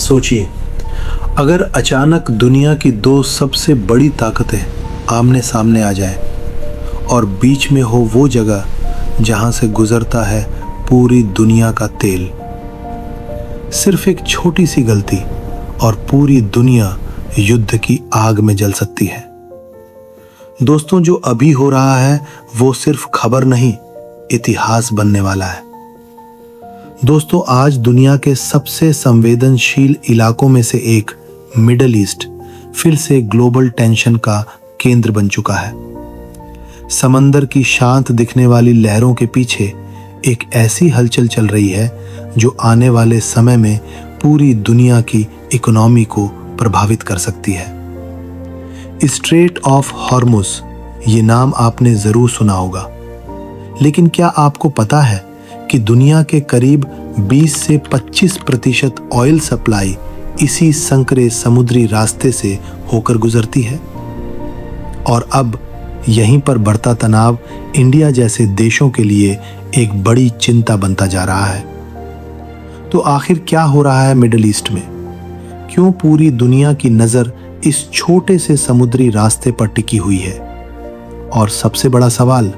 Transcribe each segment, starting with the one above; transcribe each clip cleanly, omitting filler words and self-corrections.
सोचिए, अगर अचानक दुनिया की दो सबसे बड़ी ताकतें आमने सामने आ जाए और बीच में हो वो जगह जहां से गुजरता है पूरी दुनिया का तेल। सिर्फ एक छोटी सी गलती और पूरी दुनिया युद्ध की आग में जल सकती है। दोस्तों, जो अभी हो रहा है वो सिर्फ खबर नहीं, इतिहास बनने वाला है। दोस्तों, आज दुनिया के सबसे संवेदनशील इलाकों में से एक मिडल ईस्ट फिर से ग्लोबल टेंशन का केंद्र बन चुका है। समंदर की शांत दिखने वाली लहरों के पीछे एक ऐसी हलचल चल रही है जो आने वाले समय में पूरी दुनिया की इकोनॉमी को प्रभावित कर सकती है। स्ट्रेट ऑफ हॉर्मुज, ये नाम आपने जरूर सुना होगा, लेकिन क्या आपको पता है कि दुनिया के करीब 20 से 25% ऑयल सप्लाई इसी संकरे समुद्री रास्ते से होकर गुजरती है। और अब यहीं पर बढ़ता तनाव इंडिया जैसे देशों के लिए एक बड़ी चिंता बनता जा रहा है। तो आखिर क्या हो रहा है मिडिल ईस्ट में? क्यों पूरी दुनिया की नजर इस छोटे से समुद्री रास्ते पर टिकी हुई है? और सबसे बड़ा सवाल,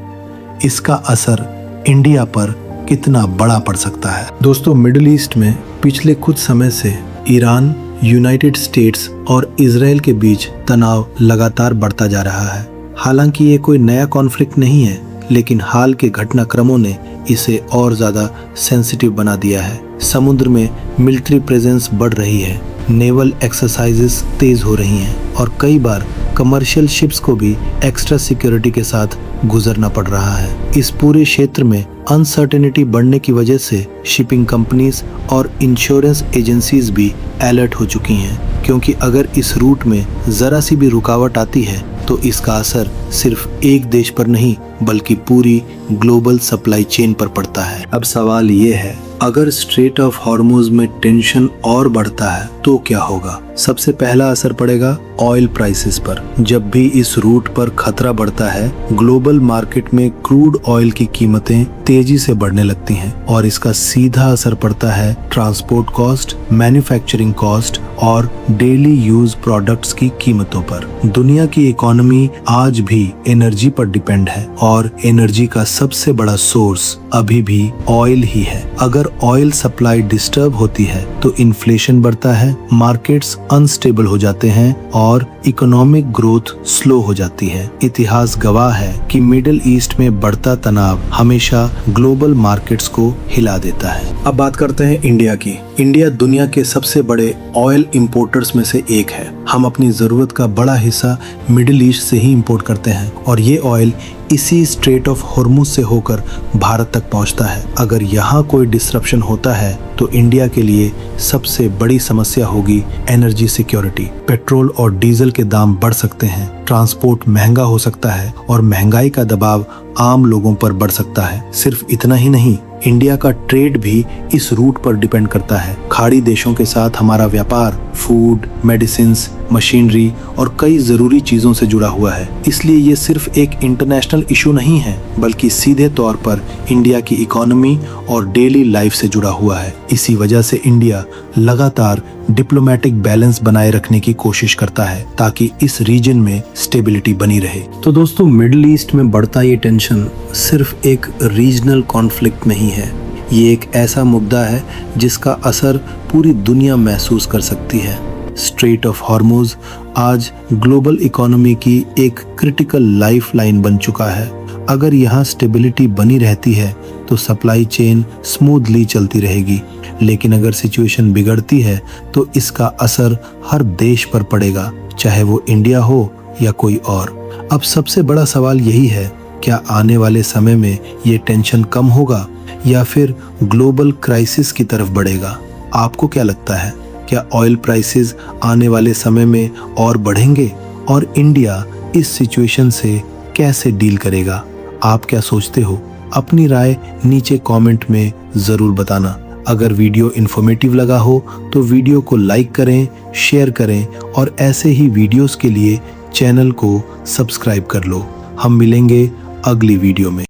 इसका असर इंडिया पर कितना बड़ा पड़ सकता है? दोस्तों, मिडिल ईस्ट में पिछले कुछ समय से ईरान, यूनाइटेड स्टेट्स और इजराइल के बीच तनाव लगातार बढ़ता जा रहा है। हालांकि ये कोई नया कॉन्फ्लिक्ट नहीं है, लेकिन हाल के घटनाक्रमों ने इसे और ज्यादा सेंसिटिव बना दिया है। समुद्र में मिलिट्री प्रेजेंस बढ़ रही है, नेवल एक्सरसाइजेस तेज हो रही हैं और कई बार कमर्शियल शिप्स को भी एक्स्ट्रा सिक्योरिटी के साथ गुजरना पड़ रहा है। इस पूरे क्षेत्र में अनसर्टेनिटी बढ़ने की वजह से शिपिंग कंपनीज और इंश्योरेंस एजेंसीज भी अलर्ट हो चुकी हैं, क्योंकि अगर इस रूट में जरा सी भी रुकावट आती है तो इसका असर सिर्फ एक देश पर नहीं बल्कि पूरी ग्लोबल सप्लाई चेन पर पड़ता है। अब सवाल ये है, अगर स्ट्रेट ऑफ हॉर्मुज में टेंशन और बढ़ता है तो क्या होगा? सबसे पहला असर पड़ेगा ऑयल प्राइसेस पर। जब भी इस रूट पर खतरा बढ़ता है, ग्लोबल मार्केट में क्रूड ऑयल की कीमतें तेजी से बढ़ने लगती हैं और इसका सीधा असर पड़ता है ट्रांसपोर्ट कॉस्ट, मैन्युफैक्चरिंग कॉस्ट और डेली यूज प्रोडक्ट्स की कीमतों पर। दुनिया की इकोनॉमी आज भी एनर्जी पर डिपेंड है और एनर्जी का सबसे बड़ा सोर्स अभी भी ऑयल ही है। अगर ऑयल सप्लाई डिस्टर्ब होती है तो इन्फ्लेशन बढ़ता है, मार्केट्स अनस्टेबल हो जाते हैं और इकोनॉमिक ग्रोथ स्लो हो जाती है। इतिहास गवाह है कि मिडिल ईस्ट में बढ़ता तनाव हमेशा ग्लोबल मार्केट्स को हिला देता है। अब बात करते हैं इंडिया की। इंडिया दुनिया के सबसे बड़े ऑयल इंपोर्टर्स में से एक है। हम अपनी जरूरत का बड़ा हिस्सा मिडिल ईस्ट से ही इंपोर्ट करते हैं और ये ऑयल इसी स्ट्रेट ऑफ हॉर्मुज से होकर भारत तक पहुंचता है। अगर यहाँ कोई डिसरप्शन होता है तो इंडिया के लिए सबसे बड़ी समस्या होगी एनर्जी सिक्योरिटी। पेट्रोल और डीजल के दाम बढ़ सकते हैं, ट्रांसपोर्ट महंगा हो सकता है और महंगाई का दबाव आम लोगों पर बढ़ सकता है। सिर्फ इतना ही नहीं, इंडिया का ट्रेड भी इस रूट पर डिपेंड करता है। खाड़ी देशों के साथ हमारा व्यापार फूड, मेडिसिन्स, मशीनरी और कई जरूरी चीजों से जुड़ा हुआ है। इसलिए ये सिर्फ एक इंटरनेशनल इशू नहीं है बल्कि सीधे तौर पर इंडिया की इकोनॉमी और डेली लाइफ से जुड़ा हुआ है। इसी वजह से इंडिया लगातार डिप्लोमेटिक बैलेंस बनाए रखने की कोशिश करता है ताकि इस रीजन में स्टेबिलिटी बनी रहे। तो दोस्तों, मिडिल ईस्ट में बढ़ता ये टेंशन सिर्फ एक रीजनल कॉन्फ्लिक्ट नहीं है, ये एक ऐसा मुद्दा है जिसका असर पूरी दुनिया महसूस कर सकती है। स्ट्रेट ऑफ हॉर्मुज आज ग्लोबल इकोनॉमी की एक क्रिटिकल लाइफलाइन बन चुका है। अगर यहाँ स्टेबिलिटी बनी रहती है तो सप्लाई चेन स्मूथली चलती रहेगी, लेकिन अगर सिचुएशन बिगड़ती है तो इसका असर हर देश पर पड़ेगा, चाहे वो इंडिया हो या कोई और। अब सबसे बड़ा सवाल यही है, क्या आने वाले समय में ये टेंशन कम होगा या फिर ग्लोबल क्राइसिस की तरफ बढ़ेगा? आपको क्या लगता है? क्या ऑयल प्राइसेस आने वाले समय में और बढ़ेंगे और इंडिया इस सिचुएशन से कैसे डील करेगा? आप क्या सोचते हो? अपनी राय नीचे कमेंट में जरूर बताना। अगर वीडियो इन्फॉर्मेटिव लगा हो तो वीडियो को लाइक करें, शेयर करें और ऐसे ही वीडियोस के लिए चैनल को सब्सक्राइब कर लो। हम मिलेंगे अगली वीडियो में।